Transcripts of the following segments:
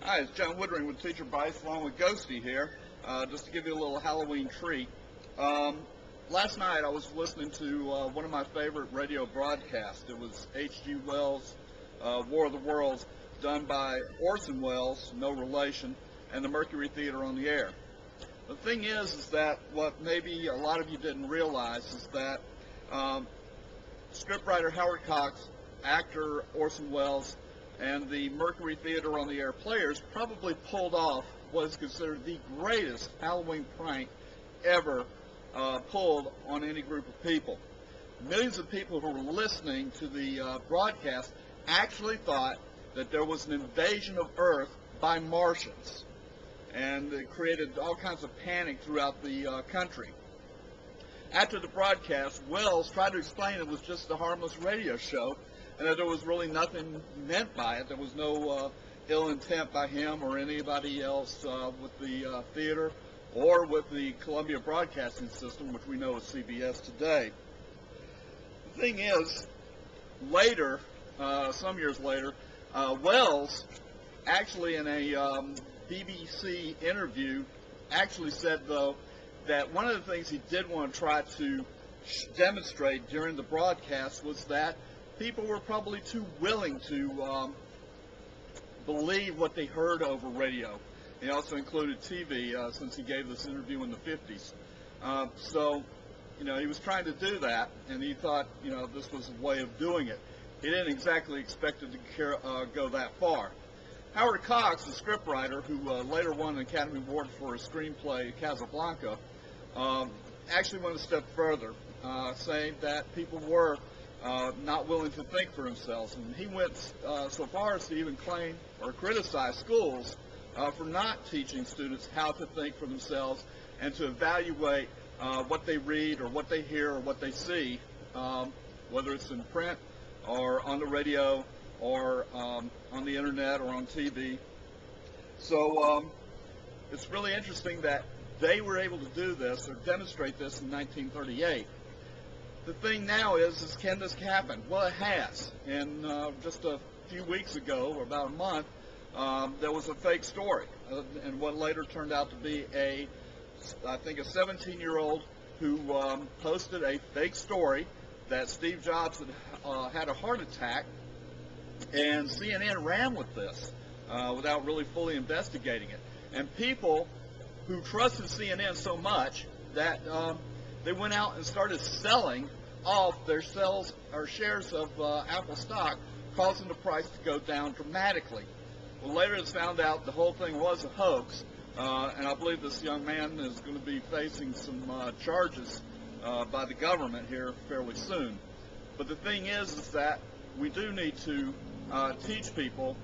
Hi, it's John Woodring with Teacher Bytes along with Ghosty here, just to give you a little Halloween treat. Last night I was listening to one of my favorite radio broadcasts. It was H.G. Wells' War of the Worlds, done by Orson Welles, no relation, and the Mercury Theater on the air. The thing is that what maybe a lot of you didn't realize is that scriptwriter Howard Cox, actor Orson Welles, and the Mercury Theater on the Air players probably pulled off what is considered the greatest Halloween prank ever pulled on any group of people. Millions of people who were listening to the broadcast actually thought that there was an invasion of Earth by Martians, and it created all kinds of panic throughout the country. After the broadcast, Wells tried to explain it was just a harmless radio show, and that there was really nothing meant by it. There was no ill intent by him or anybody else with the theater or with the Columbia Broadcasting System, which we know is CBS today. The thing is, later, some years later, Wells actually in a BBC interview actually said, though, that one of the things he did want to try to demonstrate during the broadcast was that people were probably too willing to believe what they heard over radio. He also included TV since he gave this interview in the 50s. So, he was trying to do that, and he thought, this was a way of doing it. He didn't exactly expect it to go that far. Howard Cox, the scriptwriter, who later won an Academy Award for a screenplay, Casablanca, actually went a step further, saying that people were not willing to think for themselves. And he went so far as to even claim or criticize schools for not teaching students how to think for themselves and to evaluate what they read or what they hear or what they see, whether it's in print or on the radio or on the internet or on TV. So it's really interesting that they were able to do this or demonstrate this in 1938. The thing now is can this happen? Well, it has. And just a few weeks ago, or about a month, there was a fake story, and what later turned out to be I think a 17-year-old who posted a fake story that Steve Jobs had a heart attack, and CNN ran with this without really fully investigating it. And people who trusted CNN so much that they went out and started selling off their shares of Apple stock, causing the price to go down dramatically. Well, later it's found out the whole thing was a hoax, and I believe this young man is going to be facing some charges by the government here fairly soon. But the thing is that we do need to teach people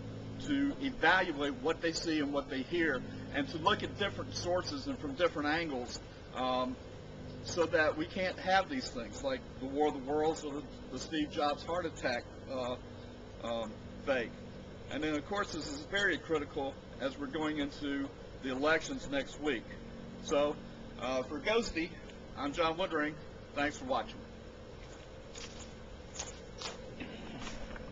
to evaluate what they see and what they hear, and to look at different sources and from different angles, so that we can't have these things like the War of the Worlds or the Steve Jobs heart attack fake. And then, of course, this is very critical as we're going into the elections next week. So, for Ghosty, I'm John Woodring. Thanks for watching.